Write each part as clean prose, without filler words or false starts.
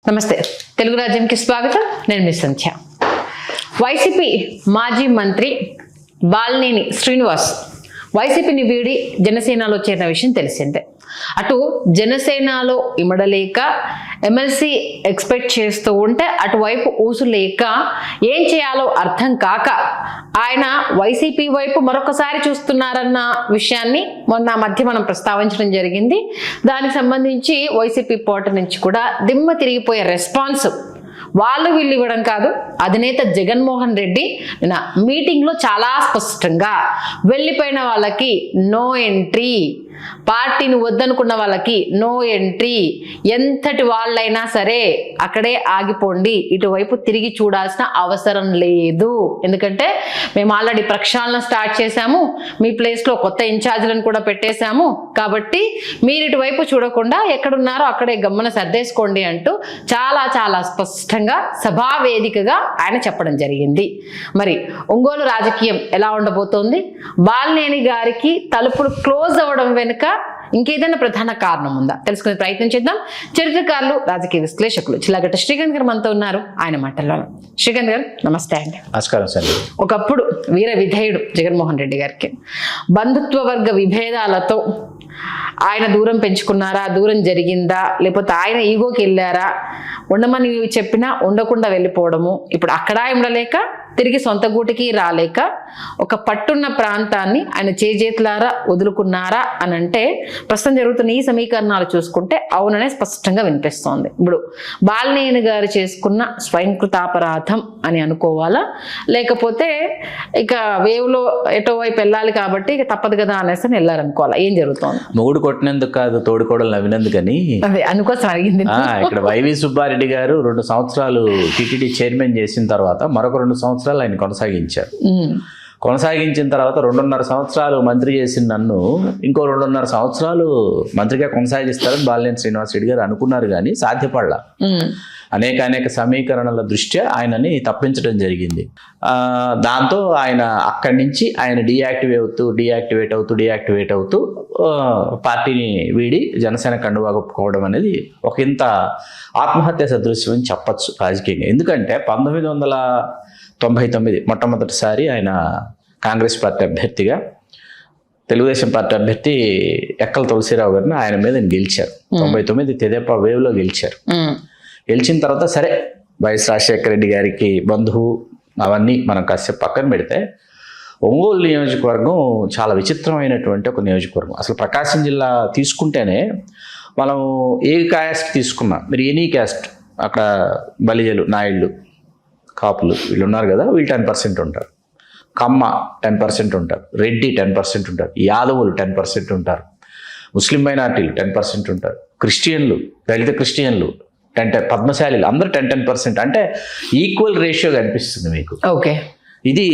నమస్తే తెలుగు రాజ్యంకి స్వాగతం. నేను మీ సంధ్య. వైసీపీ మాజీ మంత్రి బాలినేని శ్రీనివాస్ వైసీపీని వీడి జనసేనలో చేరిన విషయం తెలిసిందే. అటు జనసేనలో ఇమడలేక ఎమ్మెల్సీ ఎక్స్పెక్ట్ చేస్తూ ఉంటే అటువైపు ఊసు లేక ఏం చేయాలో అర్థం కాక ఆయన వైసీపీ వైపు మరొకసారి చూస్తున్నారన్న విషయాన్ని మొన్న మధ్య మనం ప్రస్తావించడం జరిగింది. దానికి సంబంధించి వైసీపీ పోట నుంచి కూడా దిమ్మ తిరిగిపోయే రెస్పాన్స్ వాళ్ళు వీళ్ళు ఇవ్వడం కాదు, అధినేత జగన్మోహన్ రెడ్డి నిన్న మీటింగ్లో చాలా స్పష్టంగా వెళ్ళిపోయిన వాళ్ళకి నో ఎంట్రీ, పార్టీని వద్దనుకున్న వాళ్ళకి నో ఎంట్రీ, ఎంతటి వాళ్ళైనా సరే అక్కడే ఆగిపోండి, ఇటువైపు తిరిగి చూడాల్సిన అవసరం లేదు, ఎందుకంటే మేము ఆల్రెడీ ప్రక్షాళన స్టార్ట్ చేశాము, మీ ప్లేస్లో కొత్త ఇన్ఛార్జీలను కూడా పెట్టేశాము, కాబట్టి మీరు ఇటువైపు చూడకుండా ఎక్కడున్నారో అక్కడే గమ్మున సర్దేసుకోండి అంటూ చాలా చాలా స్పష్టంగా సభా వేదికగా ఆయన చెప్పడం జరిగింది. మరి ఒంగోలు రాజకీయం ఎలా ఉండబోతోంది, బాలినేని గారికి తలుపులు క్లోజ్ అవ్వడం వెనుక ఇంకేదైనా ప్రధాన కారణం ఉందా తెలుసుకునే ప్రయత్నం చేద్దాం. చరిత్రకారులు, రాజకీయ విశ్లేషకులు చిల్లగట్ట శ్రీకాంత్ గారు మనతో ఉన్నారు. ఆయన మాటల్లో శ్రీకాంత్ గారు నమస్తే అండి. నమస్కారం సార్. ఒకప్పుడు వీర విధేయుడు జగన్మోహన్ రెడ్డి గారికి బంధుత్వ వర్గ విభేదాలతో ఆయన దూరం పెంచుకున్నారా, దూరం జరిగిందా, లేకపోతే ఆయన ఈగోకి వెళ్ళారా, ఉండమని చెప్పినా ఉండకుండా వెళ్ళిపోవడము, ఇప్పుడు అక్కడ ఉండలేక తిరిగి సొంత గూటికి రాలేక ఒక పట్టున్న ప్రాంతాన్ని ఆయన చేజేతులారా వదులుకున్నారా అని అంటే ప్రస్తుతం జరుగుతున్న ఈ సమీకరణాలు చూసుకుంటే అవుననే స్పష్టంగా వినిపిస్తోంది. ఇప్పుడు బాలినేని గారు చేసుకున్న స్వయంకృతాపరాధం అని అనుకోవాలా, లేకపోతే ఇక వేవ్లో ఎటో వైపు వెళ్ళాలి కాబట్టి ఇక తప్పదు కదా అనేసి వెళ్ళారనుకోవాలా, ఏం జరుగుతోంది? మొగుడు కొట్టినందుకు కాదు, తోడుకోవడం నవ్వినందుకని అదే అనుకోసం అడిగింది. ఇక్కడ వైవి సుబ్బారెడ్డి గారు 2 సంవత్సరాలు టీటీడీ చైర్మన్ చేసిన తర్వాత మరొక 2 సంవత్సరాలు ఆయన కొనసాగించారు. కొనసాగించిన తర్వాత 2.5 సంవత్సరాలు మంత్రి చేసిన నన్ను ఇంకో 2.5 సంవత్సరాలు మంత్రిగా కొనసాగిస్తారని బాలినేని శ్రీనివాస్ రెడ్డి గారు అనుకున్నారు, కానీ సాధ్యపడలా. అనేక సమీకరణల దృష్ట్యా ఆయనని తప్పించడం జరిగింది. దాంతో ఆయన అక్కడి నుంచి ఆయన డియాక్టివేట్ అవుతూ పార్టీని వీడి జనసేన కండువా కప్పుకోవడం అనేది ఒక ఇంత ఆత్మహత్య సదృశ్యం అని చెప్పచ్చు రాజకీయంగా. ఎందుకంటే 1999 మొట్టమొదటిసారి ఆయన కాంగ్రెస్ పార్టీ అభ్యర్థిగా, తెలుగుదేశం పార్టీ అభ్యర్థి ఎక్కల తులసిరావు గారిని ఆయన మీద గెలిచారు. 99 తెదేపా వేవ్లో గెలిచారు. గెలిచిన తర్వాత సరే వైఎస్ రాజశేఖర రెడ్డి గారికి బంధువు అవన్నీ మనం కాసేపు పక్కన పెడితే, ఒంగోలు నియోజకవర్గం చాలా విచిత్రమైనటువంటి ఒక నియోజకవర్గం. అసలు ప్రకాశం జిల్లా తీసుకుంటేనే మనం ఏ క్యాస్ట్ తీసుకున్నా, మీరు ఎనీ క్యాస్ట్, అక్కడ బలిజలు, నాయుళ్ళు, కాపులు వీళ్ళు ఉన్నారు కదా, వీళ్ళు 10% ఉంటారు. కమ్మ 10% ఉంటారు, రెడ్డి 10% ఉంటారు, యాదవులు 10% ఉంటారు, ముస్లిం మైనార్టీలు 10% ఉంటారు, క్రిస్టియన్లు, దళిత క్రిస్టియన్లు 10, పద్మశాలీలు అందరూ 10% అంటే ఈక్వల్ రేషియో కనిపిస్తుంది మీకు. ఓకే, ఇది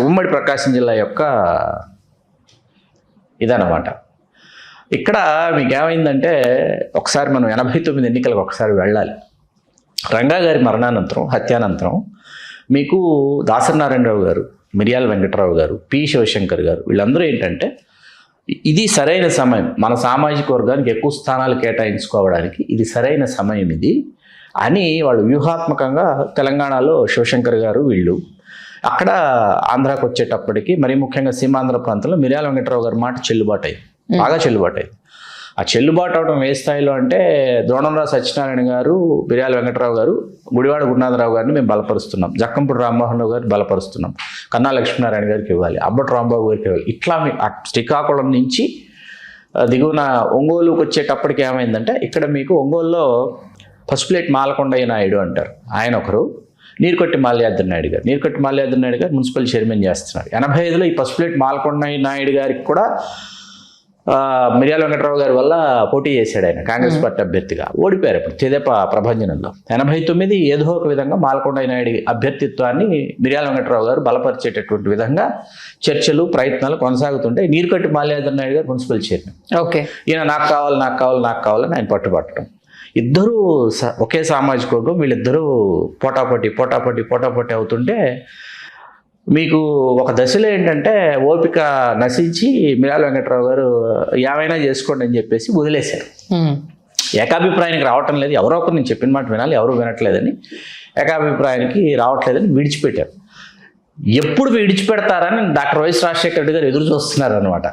ఉమ్మడి ప్రకాశం జిల్లా యొక్క ఇదన్నమాట. ఇక్కడ మీకు ఏమైందంటే, ఒకసారి మనం 89 ఎన్నికలకు ఒకసారి వెళ్ళాలి. రంగా గారి మరణానంతరం, హత్యానంతరం మీకు దాసరి నారాయణరావు గారు, మిరియాల వెంకటరావు గారు, పి శివశంకర్ గారు వీళ్ళందరూ ఏంటంటే, ఇది సరైన సమయం, మన సామాజిక వర్గానికి ఎక్కువ స్థానాలు కేటాయించుకోవడానికి ఇది సరైన సమయం ఇది అని వాళ్ళు వ్యూహాత్మకంగా తెలంగాణలో శివశంకర్ గారు వీళ్ళు, అక్కడ ఆంధ్రాకి వచ్చేటప్పటికి మరీ ముఖ్యంగా సీమాంధ్ర ప్రాంతంలో మిరియాల వెంకటరావు గారి మాట చెల్లుబాటు అయింది, బాగా చెల్లుబాటు అయింది. ఆ చెల్లుబాటు అవడం ఏ స్థాయిలో అంటే, ద్రోణంరావు సత్యనారాయణ గారు, మిరియాల వెంకటరావు గారు, గుడివాడ గురునాథరావు గారిని మేము బలపరుస్తున్నాం, జక్కంపూడి రామ్మోహన్ రావు గారిని బలపరుస్తున్నాం, కన్నా లక్ష్మీనారాయణ గారికి ఇవ్వాలి, అబ్బటి రాంబాబు గారికి ఇవ్వాలి. ఇట్లా శ్రీకాకుళం నుంచి దిగువన ఒంగోలుకి వచ్చేటప్పటికి ఏమైందంటే, ఇక్కడ మీకు ఒంగోలులో పసుపులేటి మాలకొండయ్య నాయుడు అంటారు, ఆయన ఒకరు, నీరుకొట్టి మాల్యాద్రి నాయుడు గారు మున్సిపల్ చైర్మన్ చేస్తున్నారు. 85లో ఈ పసుపులేటి మాలకొండయ్య నాయుడు గారికి కూడా మిరియాల వెంకటరావు గారి వల్ల పోటీ చేశాడు. ఆయన కాంగ్రెస్ పార్టీ అభ్యర్థిగా ఓడిపోయారు ఇప్పుడు తెదేపా ప్రభంజనంలో. 89 ఏదో ఒక విధంగా మాలకొండయ్య నాయుడు అభ్యర్థిత్వాన్ని మిరియాల వెంకటరావు గారు బలపరిచేటటువంటి విధంగా చర్చలు, ప్రయత్నాలు కొనసాగుతుంటే నీరుకట్టి మాల్యాద్రి నాయుడు గారు మున్సిపల్ చైర్మన్. ఓకే, ఈయన నాకు కావాలని ఆయన పట్టుబట్టడం. ఇద్దరూ ఒకే సామాజిక వర్గం, వీళ్ళిద్దరూ పోటాపోటీ అవుతుంటే మీకు ఒక దశలో ఏంటంటే ఓపిక నశించి మిరియాల వెంకటరావు గారు ఏమైనా చేసుకోండి అని చెప్పేసి వదిలేశారు. ఏకాభిప్రాయానికి రావటం లేదు, ఎవరో ఒకరు నేను చెప్పిన మాట వినాలి, ఎవరు వినట్లేదని ఏకాభిప్రాయానికి రావట్లేదని విడిచిపెట్టారు. ఎప్పుడు విడిచిపెడతారని డాక్టర్ వైఎస్ రాజశేఖర రెడ్డి గారు ఎదురు చూస్తున్నారు అనమాట.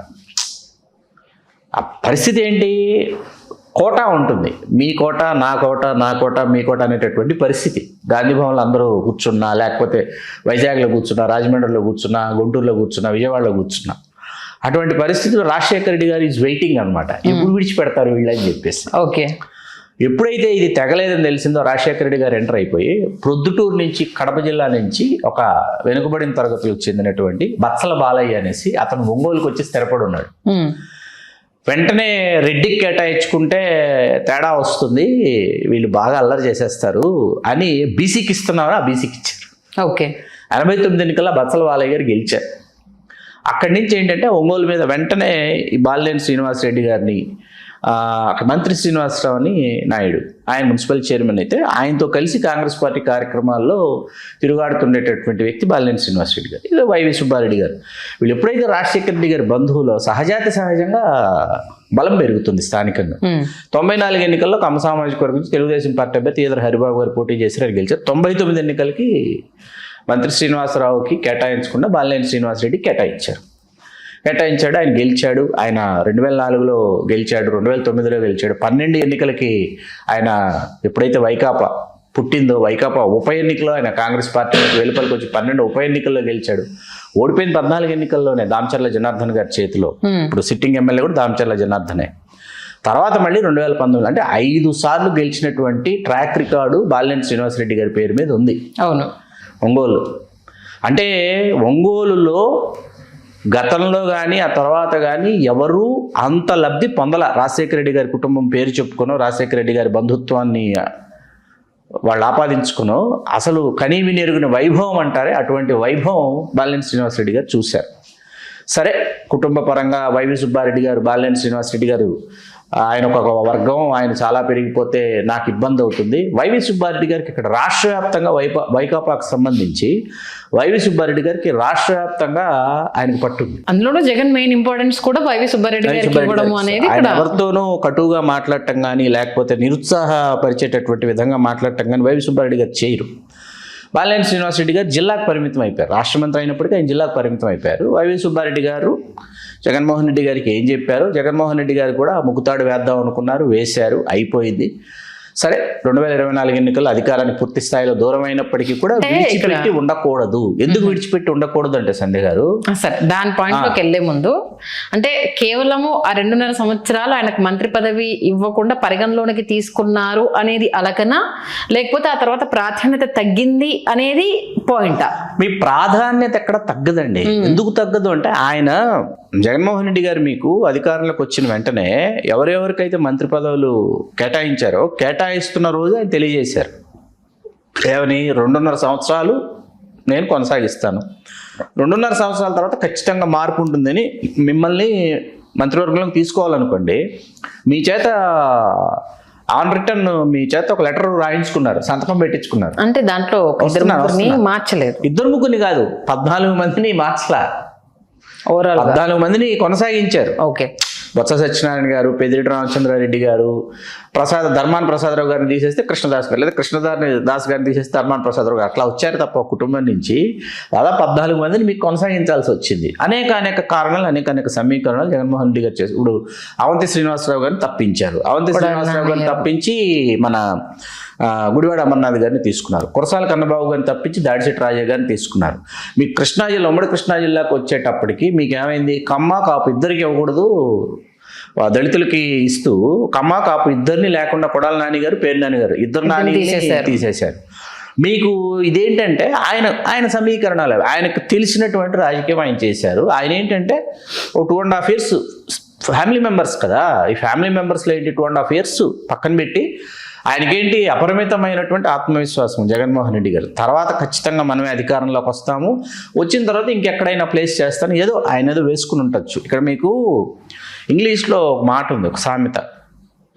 ఆ పరిస్థితి ఏంటి, కోట ఉంటుంది, మీ కోట నా కోట, నా కోట మీ కోట అనేటటువంటి పరిస్థితి. గాంధీ భవన్లో అందరూ కూర్చున్నా, లేకపోతే వైజాగ్లో కూర్చున్నా, రాజమండ్రిలో కూర్చున్నా, గుంటూరులో కూర్చున్నా, విజయవాడలో కూర్చున్నా, అటువంటి పరిస్థితుల్లో రాజశేఖర రెడ్డి గారు ఈజ్ వెయిటింగ్ అనమాట. ఎప్పుడు విడిచిపెడతారు వీళ్ళని చెప్పేసి. ఓకే. ఎప్పుడైతే ఇది తెగలేదని తెలిసిందో రాజశేఖర రెడ్డి గారు ఎంటర్ అయిపోయి ప్రొద్దుటూరు నుంచి, కడప జిల్లా నుంచి ఒక వెనుకబడిన తరగతులకు చెందినటువంటి బత్సల బాలయ్య అనేసి అతను ఒంగోలుకి వచ్చి స్థిరపడి ఉన్నాడు. వెంటనే రెడ్డికి కేటాయించుకుంటే తేడా వస్తుంది, వీళ్ళు బాగా అల్లరి చేసేస్తారు అని బీసీకి ఇస్తున్నారు, ఆ బీసీకి ఇచ్చారు. ఓకే. 89 ఎన్నికల్లో బత్సల బాలయ్య గారు గెలిచారు. అక్కడి నుంచి ఏంటంటే ఒంగోలు మీద వెంటనే ఈ బాలినేని శ్రీనివాసరెడ్డి గారిని, మంత్రి శ్రీనివాసరావుని నాయుడు, ఆయన మున్సిపల్ చైర్మన్ అయితే, ఆయనతో కలిసి కాంగ్రెస్ పార్టీ కార్యక్రమాల్లో తిరుగాడుతుండేటటువంటి వ్యక్తి బాలినేని శ్రీనివాసరెడ్డి గారు. ఇది వైవి సుబ్బారెడ్డి గారు. వీళ్ళు ఎప్పుడైతే రాజశేఖర రెడ్డి గారి బంధువులో సహజంగా బలం పెరుగుతుంది స్థానికంగా. 94 ఎన్నికల్లో కమ్మ సామాజిక వర్గం నుంచి తెలుగుదేశం పార్టీ అభ్యర్థి ఈదర హరిబాబు గారు పోటీ చేశారు, అది గెలిచారు. 99 ఎన్నికలకి మంత్రి శ్రీనివాసరావుకి కేటాయించకుండా బాలినేని శ్రీనివాసరెడ్డి కేటాయించాడు. ఆయన గెలిచాడు. ఆయన 2004లో గెలిచాడు, 2009లో గెలిచాడు. 12 ఎన్నికలకి ఆయన ఎప్పుడైతే వైకాపా పుట్టిందో, వైకాపా ఉప ఎన్నికలో ఆయన కాంగ్రెస్ పార్టీ వెలుపలికి వచ్చి 12 ఉప ఎన్నికల్లో గెలిచాడు. ఓడిపోయిన 14 ఎన్నికల్లోనే దామచర్ల జనార్దన్ గారి చేతిలో. ఇప్పుడు సిట్టింగ్ ఎమ్మెల్యే కూడా దామచర్ల జనార్దనే. తర్వాత మళ్ళీ 2019 అంటే 5 సార్లు గెలిచినటువంటి ట్రాక్ రికార్డు బాలినేని శ్రీనివాసరెడ్డి గారి పేరు మీద ఉంది. అవును. ఒంగోలు అంటే ఒంగోలులో గతంలో కానీ ఆ తర్వాత కానీ ఎవరూ అంత లబ్ధి పొందల. రాజశేఖర రెడ్డి గారి కుటుంబం పేరు చెప్పుకునో, రాజశేఖర రెడ్డి గారి బంధుత్వాన్ని వాళ్ళు ఆపాదించుకునో, అసలు కనీవిని ఎరుగున వైభవం అంటారే, అటువంటి వైభవం బాలినేని శ్రీనివాసరెడ్డి గారు చూశారు. సరే, కుటుంబ పరంగా వైవి సుబ్బారెడ్డి గారు, బాలినేని శ్రీనివాసరెడ్డి గారు ఆయన ఒక వర్గం, ఆయన చాలా పెరిగిపోతే నాకు ఇబ్బంది అవుతుంది. వైవి సుబ్బారెడ్డి గారికి ఇక్కడ రాష్ట్ర వ్యాప్తంగా వైకాపాకు సంబంధించి వైవి సుబ్బారెడ్డి గారికి రాష్ట్ర వ్యాప్తంగా ఆయనకు పట్టుంది. అందులోనూ జగన్ మెయిన్ ఇంపార్టెన్స్ కూడా వైవి సుబ్బారెడ్డి గారికి ఇవ్వడం అనేది, ఆయన ఎవరితోనూ కటువుగా మాట్లాడటం కానీ, లేకపోతే నిరుత్సాహపరిచేటటువంటి విధంగా మాట్లాడటం కానీ వైవి సుబ్బారెడ్డి గారు చేయరు. బాలినేని శ్రీనివాసరెడ్డి గారు జిల్లాకు పరిమితం అయిపోయారు. రాష్ట్ర మంత్రి అయినప్పటికీ ఆయన జిల్లాకు పరిమితం అయిపోయారు. వైవి సుబ్బారెడ్డి గారు జగన్మోహన్ రెడ్డి గారికి ఏం చెప్పారు, జగన్మోహన్ రెడ్డి గారు కూడా ముక్కుతాడు వేద్దాం అనుకున్నారు, వేశారు, అయిపోయింది. సరే, 2024 ఎన్నికల్లో అధికారానికి పూర్తి స్థాయిలో దూరం అయినప్పటికీ కూడా విడిచిపెట్టి ఉండకూడదు. ఎందుకు విడిచిపెట్టి ఉండకూడదు అంటే సంధ్య గారు, సరే దాని పాయింట్ లోకి వెళ్లే ముందు, అంటే కేవలము ఆ 2.5 సంవత్సరాలు ఆయనకు మంత్రి పదవి ఇవ్వకుండా పరిగణలోనికి తీసుకున్నారు అనేది అలకనా, లేకపోతే ఆ తర్వాత ప్రాధాన్యత తగ్గింది అనేది పాయింటా? మీ ప్రాధాన్యత ఎక్కడ తగ్గదండి. ఎందుకు తగ్గదు అంటే, ఆయన జగన్మోహన్ రెడ్డి గారు మీకు అధికారంలోకి వచ్చిన వెంటనే ఎవరెవరికైతే మంత్రి పదవులు కేటాయించారో, కేటాయిస్తున్న రోజు ఆయన తెలియజేశారు ఏమని, 2.5 సంవత్సరాలు నేను కొనసాగిస్తాను, 2.5 సంవత్సరాల తర్వాత ఖచ్చితంగా మార్పు ఉంటుందని మిమ్మల్ని మంత్రివర్గంలోకి తీసుకోవాలనుకోండి, మీ చేత ఆన్ రిటర్న్ మీ చేత ఒక లెటర్ రాయించుకున్నారు, సంతకం పెట్టించుకున్నారు. అంటే దాంట్లో మార్చలేదు, 2 కాదు 14 మందిని మార్చలా, ఓవరాల్ 14 మందిని కొనసాగించారు. ఓకే. బొత్స సత్యనారాయణ గారు, పెద్దిరెడ్డి రామచంద్రారెడ్డి గారు, ధర్మాన ప్రసాదరావు గారిని తీసేస్తే కృష్ణదాస్ గారు, లేదా కృష్ణదాస్ గారిని తీసేస్తే ధర్మాన ప్రసాదరావు గారు, అట్లా వచ్చారు తప్ప కుటుంబం నుంచి దాదాపు 14 మందిని మీకు కొనసాగించాల్సి వచ్చింది. అనేక కారణాలు, అనేక సమీకరణాలు జగన్మోహన్ రెడ్డి గారు చేసి ఇప్పుడు అవంతి శ్రీనివాసరావు గారిని తప్పించారు. అవంతి శ్రీనివాసరావు గారిని తప్పించి మన గుడివాడ అమర్నాథ్ గారిని తీసుకున్నారు. కురసాల కన్నబాబు గారిని తప్పించి దాడిశెట్టి రాజయ్య గారిని తీసుకున్నారు. మీకు కృష్ణా జిల్లా, ఉమ్మడి కృష్ణా జిల్లాకు వచ్చేటప్పటికి మీకు ఏమైంది, కమ్మ కాపు ఇద్దరికి ఇవ్వకూడదు, దళితులకి ఇస్తూ కమ్మ కాపు ఇద్దరిని లేకుండా కొడాల నాని గారు, పేరు నాని గారు, ఇద్దరు నాని తీసేశారు. మీకు ఇదేంటంటే ఆయన సమీకరణాలు, ఆయనకు తెలిసినటువంటి రాజకీయం ఆయన చేశారు. ఆయన ఏంటంటే ఓ 2.5 years ఫ్యామిలీ మెంబర్స్ కదా, ఈ ఫ్యామిలీ మెంబర్స్లో ఏంటి 2.5 years పక్కన పెట్టి ఆయనకేంటి అపరిమితమైనటువంటి ఆత్మవిశ్వాసం జగన్మోహన్ రెడ్డి గారు. తర్వాత ఖచ్చితంగా మనమే అధికారంలోకి వస్తాము, వచ్చిన తర్వాత ఇంకెక్కడైనా ప్లేస్ చేస్తాను, ఆయన ఏదో వేసుకుని ఉండొచ్చు. ఇక్కడ మీకు ఇంగ్లీష్లో ఒక మాట ఉంది, ఒక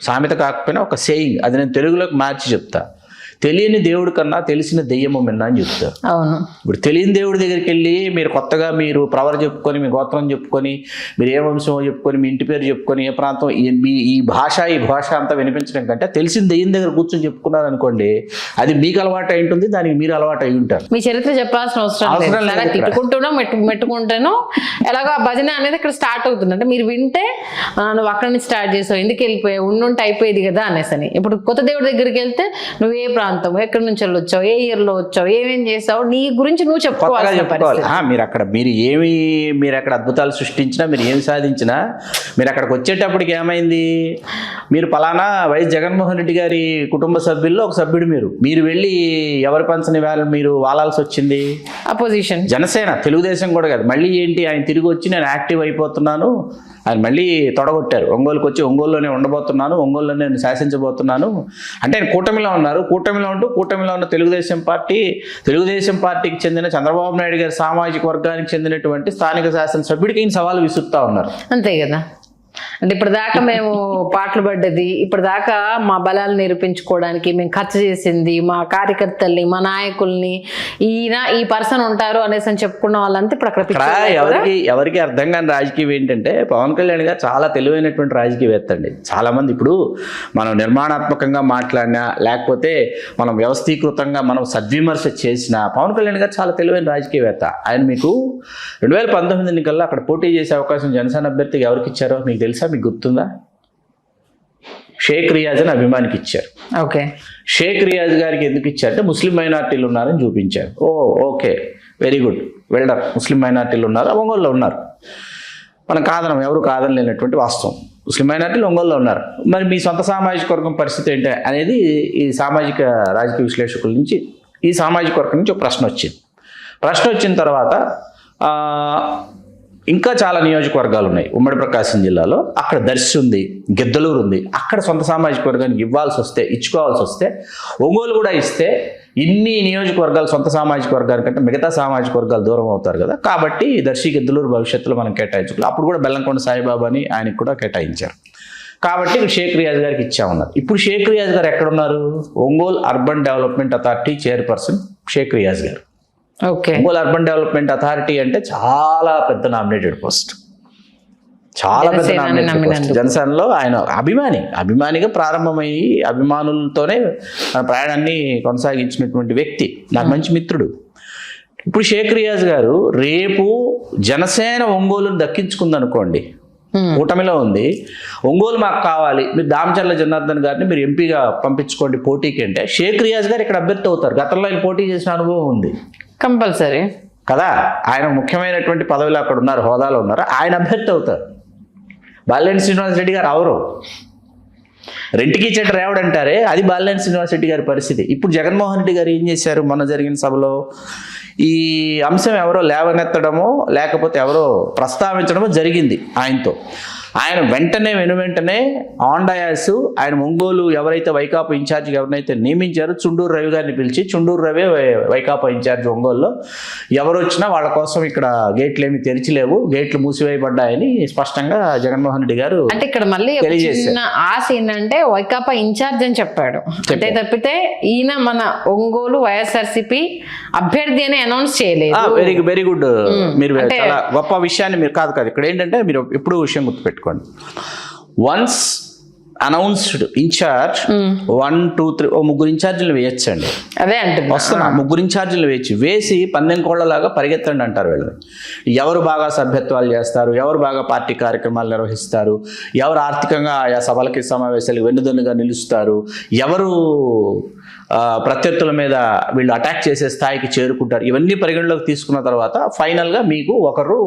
సామెత కాకపోయినా ఒక సేయింగ్, అది నేను తెలుగులోకి మార్చి చెప్తా. తెలియని దేవుడి కన్నా తెలిసిన దెయ్యము మిన్న అని చెప్తారు. అవును. ఇప్పుడు తెలియని దేవుడి దగ్గరికి వెళ్ళి మీరు కొత్తగా మీరు ప్రవర్ చెప్పుకొని, మీ గోత్రం చెప్పుకొని, మీరు ఏ వంశమో చెప్పుకొని, మీ ఇంటి పేరు చెప్పుకొని, ఏ ప్రాంతం, ఈ భాష అంతా వినిపించడం కంటే తెలిసిన దెయ్యం దగ్గర కూర్చొని చెప్పుకున్నారు అనుకోండి, అది మీకు అలవాటు అయి ఉంటుంది, దానికి మీరు అలవాటు అయి ఉంటారు. మీ చరిత్ర చెప్పాల్సిన అవసరం లేదు. తిట్టుకుంటూనో మెట్టుకుంటేనో ఎలాగో ఆ భజన అనేది ఇక్కడ స్టార్ట్ అవుతుంది. అంటే మీరు వింటే నువ్వు అక్కడి నుంచి స్టార్ట్ చేసావు, ఎందుకు వెళ్ళిపోయావు, ఉండుంటే అయిపోయేది కదా అనేసి. ఇప్పుడు కొత్త దేవుడి దగ్గరికి వెళ్తే నువ్వు ఏ ప్రాంతం, ఎక్కడి నుంచి వచ్చావు, ఏ ఇయర్ లో వచ్చావు, ఏమేం చేసావు, నీ గురించి నువ్వు చెప్పుకోవాలి. మీరు అక్కడ అద్భుతాలు సృష్టించినా, మీరు ఏమి సాధించినా, మీరు అక్కడికి వచ్చేటప్పటికి ఏమైంది, మీరు పలానా వైఎస్ జగన్మోహన్ రెడ్డి గారి కుటుంబ సభ్యుల్లో ఒక సభ్యుడు, మీరు వెళ్ళి ఎవరి పంచని మీరు వాలాల్సి వచ్చింది. అపోజిషన్ జనసేన, తెలుగుదేశం కూడా కాదు. మళ్ళీ ఏంటి, ఆయన తిరిగి వచ్చి నేను యాక్టివ్ అయిపోతున్నాను, ఆయన మళ్ళీ తొడగొట్టారు. ఒంగోలుకి వచ్చి ఒంగోలులోనే ఉండబోతున్నాను, ఒంగోలులోనే నేను శాసించబోతున్నాను అంటే ఆయన కూటమిలో ఉన్నారు. కూటమిలో ఉంటూ కూటమిలో ఉన్న తెలుగుదేశం పార్టీకి చెందిన చంద్రబాబు నాయుడు గారి సామాజిక వర్గానికి చెందినటువంటి స్థానిక శాసనసభ్యుడికి ఈయన సవాలు విసురుతా ఉన్నారు. అంతే కదా. అంటే ఇప్పటిదాకా మేము పాటలు పడ్డది, ఇప్పటిదాకా మా బలాలు నిరూపించుకోవడానికి మేము ఖర్చు చేసింది, మా కార్యకర్తల్ని, మా నాయకుల్ని, ఈ పర్సన్ ఉంటారు అనేసి అని చెప్పుకున్న వాళ్ళంతా ఇప్పుడు అక్కడ ఎవరికి అర్థం కాని రాజకీయం ఏంటంటే, పవన్ కళ్యాణ్ గారు చాలా తెలివైనటువంటి రాజకీయవేత్త అండి. చాలా మంది ఇప్పుడు మనం నిర్మాణాత్మకంగా మాట్లాడినా, లేకపోతే మనం వ్యవస్థీకృతంగా మనం సద్విమర్శ చేసినా, పవన్ కళ్యాణ్ గారు చాలా తెలివైన రాజకీయవేత్త. ఆయన మీకు 2019 ఎన్నికల్లో అక్కడ పోటీ చేసే అవకాశం జనసేన అభ్యర్థికి ఎవరికి ఇచ్చారో మీకు తెలుసా, మీకు గుర్తుందా? షేక్ రియాజ్ అని అభిమానికి ఇచ్చారు. ఓకే. షేక్ రియాజ్ గారికి ఎందుకు ఇచ్చారంటే ముస్లిం మైనార్టీలు ఉన్నారని చూపించారు. Okay, very good, well done. Muslim మైనార్టీలు ఉన్నారు, ఒంగోలులో ఉన్నారు, మనం ఎవరు కాదనలేనటువంటి వాస్తవం. ముస్లిం మైనార్టీలు ఒంగోలులో ఉన్నారు. మరి మీ సొంత సామాజిక వర్గం పరిస్థితి ఏంటి అనేది ఈ సామాజిక రాజకీయ విశ్లేషకుల నుంచి, ఈ సామాజిక వర్గం నుంచి ఒక ప్రశ్న వచ్చిన తర్వాత ఇంకా చాలా నియోజకవర్గాలు ఉన్నాయి ఉమ్మడి ప్రకాశం జిల్లాలో. అక్కడ దర్శి ఉంది, గిద్దలూరు ఉంది. అక్కడ సొంత సామాజిక వర్గానికి ఇచ్చుకోవాల్సి వస్తే ఒంగోలు కూడా ఇస్తే ఇన్ని నియోజకవర్గాలు సొంత సామాజిక వర్గానికంటే మిగతా సామాజిక వర్గాలు దూరం అవుతారు కదా. కాబట్టి దర్శి గిద్దలూరు భవిష్యత్తులో మనం కేటాయించుకోవాలి. అప్పుడు కూడా బెల్లంకొండ సాయిబాబాని ఆయనకు కూడా కేటాయించారు. కాబట్టి షేక్ రియాజ్ గారికి ఇచ్చామన్నారు. ఇప్పుడు షేక్ రియాజ్ గారు ఎక్కడున్నారు? Ongole urban development authority chairperson Shaik Riyaz గారు. ఒంగోలు అర్బన్ డెవలప్మెంట్ అథారిటీ అంటే చాలా పెద్ద నామినేటెడ్ పోస్ట్, జనసేనలో ఆయన అభిమానిగా ప్రారంభమయ్యి అభిమానులతోనే ప్రయాణాన్ని కొనసాగించినటువంటి వ్యక్తి, నాకు మంచి మిత్రుడు. ఇప్పుడు షేక్ రియాజ్ గారు రేపు జనసేన ఒంగోలును దక్కించుకుందనుకోండి, కూటమిలో ఉంది, ఒంగోలు మాకు కావాలి, మీరు దామచర్ల జనార్దన్ గారిని మీరు ఎంపీగా పంపించుకోండి పోటీకి అంటే షేక్ రియాజ్ గారు ఇక్కడ అభ్యర్థి అవుతారు. గతంలో ఆయన పోటీ చేసిన అనుభవం ఉంది, కంపల్సరీ కదా. ఆయన ముఖ్యమైనటువంటి పదవిలో అక్కడ ఉన్నారు, హోదాలో ఉన్నారు, ఆయన అభ్యర్థి అవుతారు. బాలినేని శ్రీనివాసరెడ్డి గారు అవరు, రెంట్కి ఇచ్చేట రేవడు అంటారే, అది బాలినేని శ్రీనివాసరెడ్డి గారి పరిస్థితి. ఇప్పుడు జగన్మోహన్ రెడ్డి గారు ఏం చేశారు, మొన్న జరిగిన సభలో ఈ అంశం ఎవరో లేవనెత్తడమో లేకపోతే ఎవరో ప్రస్తావించడమో జరిగింది ఆయనతో. ఆయన వెంటనే ఆండయాస్ ఆయన ఒంగోలు ఎవరైతే వైకాపా ఇన్ఛార్జిగా ఎవరినైతే నియమించారో చుండూరు రవి గారిని పిలిచి, చుండూరు రవి వైకాపా ఇన్ఛార్జ్ ఒంగోలులో, ఎవరు వచ్చినా వాళ్ళ కోసం ఇక్కడ గేట్లు ఏమి తెరిచిలేవు, గేట్లు మూసివేయబడ్డాయని స్పష్టంగా జగన్మోహన్ రెడ్డి గారు అంటే ఇక్కడ మళ్ళీ చిన్న ఆశ ఏంటంటే వైకాపా ఇన్ఛార్జ్ అని చెప్పాడు అంటే తప్పితే ఈయన మన ఒంగోలు వైఎస్ఆర్సీపీ అభ్యర్థి అని అనౌన్స్ చేయలేదు. Very good. మీరు చాలా గొప్ప విషయాన్ని మీరు కాదు ఇక్కడ ఏంటంటే మీరు ఎప్పుడు విషయం గుర్తుపెట్టుకోండి. వన్స్ అనౌన్స్డ్ ఇన్ఛార్జ్ 1, 2, 3 ముగ్గురు ఇన్ఛార్జీలు వేయచ్చండి. అదే అంటే వస్తున్నా ముగ్గురు ఇన్ఛార్జీలు వేసి పందెం కోళ్లలాగా పరిగెత్తండి అంటారు వీళ్ళు. ఎవరు బాగా సభ్యత్వాలు చేస్తారు, ఎవరు బాగా పార్టీ కార్యక్రమాలు నిర్వహిస్తారు, ఎవరు ఆర్థికంగా ఆయా సభలకి సమావేశాలకు వెన్నుదన్నుగా నిలుస్తారు, ఎవరు ప్రత్యర్థుల మీద వీళ్ళు అటాక్ చేసే స్థాయికి చేరుకుంటారు, ఇవన్నీ పరిగణలోకి తీసుకున్న తర్వాత ఫైనల్గా మీకు ఒకరు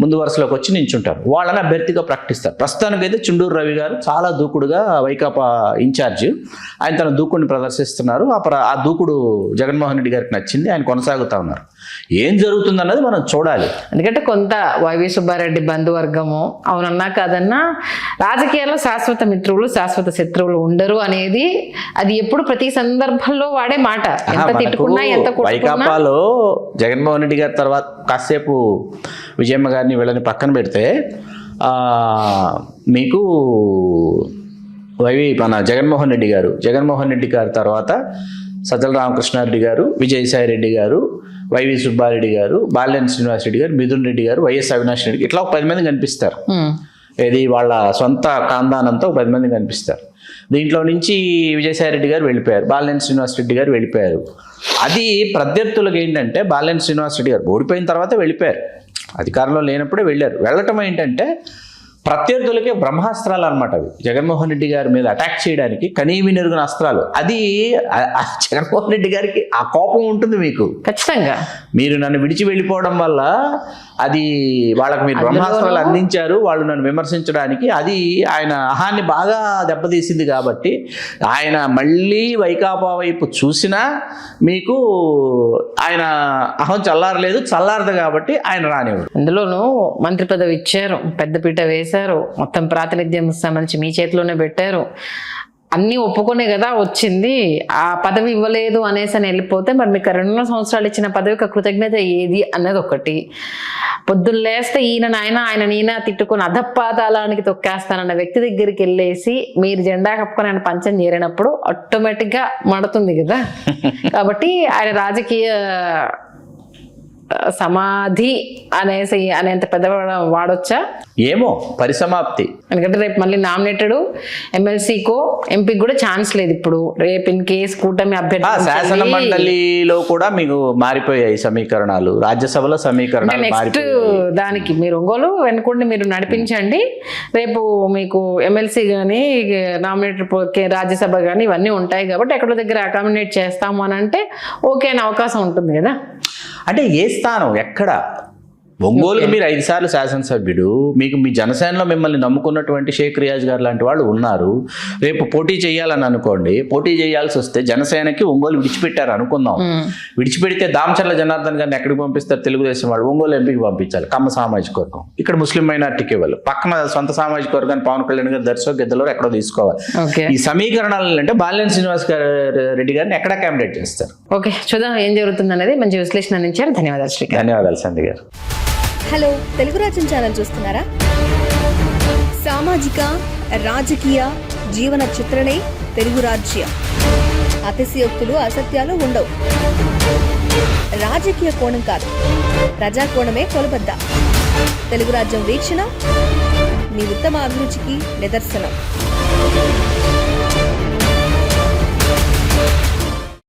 ముందు వరుసలోకి వచ్చి నించుంటారు, వాళ్ళని అభ్యర్థిగా ప్రకటిస్తారు. ప్రస్తుతానికైతే చుండూరు రవి గారు చాలా దూకుడుగా వైకాపా ఇన్ఛార్జ్, ఆయన తన దూకుడిని ప్రదర్శిస్తున్నారు. ఆ దూకుడు జగన్మోహన్ రెడ్డి గారికి నచ్చింది, ఆయన కొనసాగుతూ ఉన్నారు. ఏం జరుగుతుందన్నది మనం చూడాలి. ఎందుకంటే కొంత వైవి సుబ్బారెడ్డి బంధువర్గము అవునన్నా కాదన్నా రాజకీయాల్లో శాశ్వత మిత్రులు శాశ్వత శత్రువులు ఉండరు అనేది అది ఎప్పుడు ప్రతి సందర్భంలో వాడే మాట. ఎంత తిట్టుకున్నా ఎంత వైకాపాలో జగన్మోహన్ రెడ్డి గారి తర్వాత కాసేపు విజయమ్మ గారిని వీళ్ళని పక్కన పెడితే మీకు మన జగన్మోహన్ రెడ్డి గారు తర్వాత సజ్జల రామకృష్ణారెడ్డి గారు, విజయసాయి రెడ్డి గారు, వైవి సుబ్బారెడ్డి గారు, బాలినేని శ్రీనివాసరెడ్డి గారు, మిథున్ రెడ్డి గారు, వైఎస్ అవినాష్ రెడ్డి, ఇట్లా ఒక 10 మంది కనిపిస్తారు. ఇది వాళ్ళ సొంత కాందానంతో 10 మంది కనిపిస్తారు. దీంట్లో నుంచి విజయసాయి రెడ్డి గారు వెళ్ళిపోయారు, బాలినేని శ్రీనివాసరెడ్డి గారు వెళ్ళిపోయారు. అది ప్రత్యర్థులకు ఏంటంటే బాలినేని శ్రీనివాసరెడ్డి గారు ఓడిపోయిన తర్వాత వెళ్ళిపోయారు, అధికారంలో లేనప్పుడే వెళ్ళారు. వెళ్ళటం ఏంటంటే ప్రత్యర్థులకే బ్రహ్మాస్త్రాలు అనమాట. అవి జగన్మోహన్ రెడ్డి గారి మీద అటాక్ చేయడానికి కనీవి నెరుగున అస్త్రాలు. అది జగన్మోహన్ రెడ్డి గారికి ఆ కోపం ఉంటుంది మీకు ఖచ్చితంగా. మీరు నన్ను విడిచి వెళ్ళిపోవడం వల్ల అది వాళ్ళకి మీరు బ్రహ్మాస్త్రాలు అందించారు, వాళ్ళు నన్ను విమర్శించడానికి. అది ఆయన అహాన్ని బాగా దెబ్బతీసింది. కాబట్టి ఆయన మళ్ళీ వైకాపా వైపు చూసినా మీకు ఆయన అహం చల్లారదు కాబట్టి ఆయన రానివ్వరు. అందులోనూ మంత్రి పదవి ఇచ్చారు, పెద్దపీట వేశారు, మొత్తం ప్రాతినిధ్యం సంబంధించి మీ చేతిలోనే పెట్టారు. అన్నీ ఒప్పుకునే కదా వచ్చింది. ఆ పదవి ఇవ్వలేదు అనేసి అని వెళ్ళిపోతే మరి మీకు 2 సంవత్సరాలు ఇచ్చిన పదవికి కృతజ్ఞత ఏది అన్నది ఒకటి. పొద్దున్న లేస్తే ఆయన ఈయన తిట్టుకొని అధపాతాళానికి తొక్కేస్తానన్న వ్యక్తి దగ్గరికి వెళ్ళేసి మీరు జెండా కప్పుకొని ఆయన పంచం చేరినప్పుడు ఆటోమేటిక్గా మడుతుంది కదా. కాబట్టి ఆయన రాజకీయ సమాధి అనేంత పెద్ద వాడొచ్చా ఏమో, పరిసమాప్తి. ఎందుకంటే రేపు మళ్ళీ నామినేటెడ్ ఎమ్మెల్సీకో ఎంపీకి కూడా ఛాన్స్ లేదు. ఇప్పుడు రేపు ఇన్ కేసు కూటమి అభ్యర్థి శాసన మండలిలో కూడా మీకు మారిపోయాయి సమీకరణాలు, రాజ్యసభలో సమీకరణాలు నెక్స్ట్ దానికి మీరు ఒంగోలు వెనుకొండి మీరు నడిపించండి. రేపు మీకు ఎమ్మెల్సీ కానీ నామినేటెడ్ రాజ్యసభ కానీ ఇవన్నీ ఉంటాయి కాబట్టి ఎక్కడో దగ్గర అకామిడేట్ చేస్తాము అని అంటే ఓకే అనే అవకాశం ఉంటుంది కదా. అంటే ఏ స్థానం ఎక్కడ? ఒంగోలుకి మీరు 5 సార్లు శాసనసభ్యుడు, మీకు మీ జనసేనలో మిమ్మల్ని నమ్ముకున్నటువంటి షేక్ రియాజ్ గారు లాంటి వాళ్ళు ఉన్నారు. రేపు పోటీ చేయాలని అనుకోండి, పోటీ చేయాల్సి వస్తే జనసేనకి ఒంగోలు విడిచిపెట్టారు అనుకుందాం. విడిచిపెడితే దామచర్ల జనార్దన్ గారిని ఎక్కడికి పంపిస్తారు? తెలుగుదేశం వాళ్ళు ఒంగోలు ఎంపీకి పంపించాలి, కమ్మ సామాజిక వర్గం. ఇక్కడ ముస్లిం మైనార్టీకి ఇవ్వాలి, పక్కన సొంత సామాజిక వర్గాన్ని పవన్ కళ్యాణ్ గారు దర్శక గెద్దలో ఎక్కడో తీసుకోవాలి. ఈ సమీకరణాలు అంటే బాలినేని శ్రీనివాస్ రెడ్డి గారిని ఎక్కడ అకామిడేట్ చేస్తారు? ఓకే, చూద్దాం ఏం జరుగుతుంది అనేది. మంచి విశ్లేషణ అందించారు, ధన్యవాదాలు శ్రీ. ధన్యవాదాలు సంధి గారు. హలో, తెలుగు రాజ్యం ఛానల్ చూస్తున్నారా? సామాజిక రాజకీయ జీవన చిత్రణే తెలుగు రాజ్యం. అతిశయోక్తులు అసత్యాలు ఉండవు. రాజకీయ కోణం కాదు, ప్రజా కోణమే కొలబద్ద. తెలుగు రాజ్యం వీక్షణ మీ ఉత్తమ అభిరుచికి నిదర్శనం.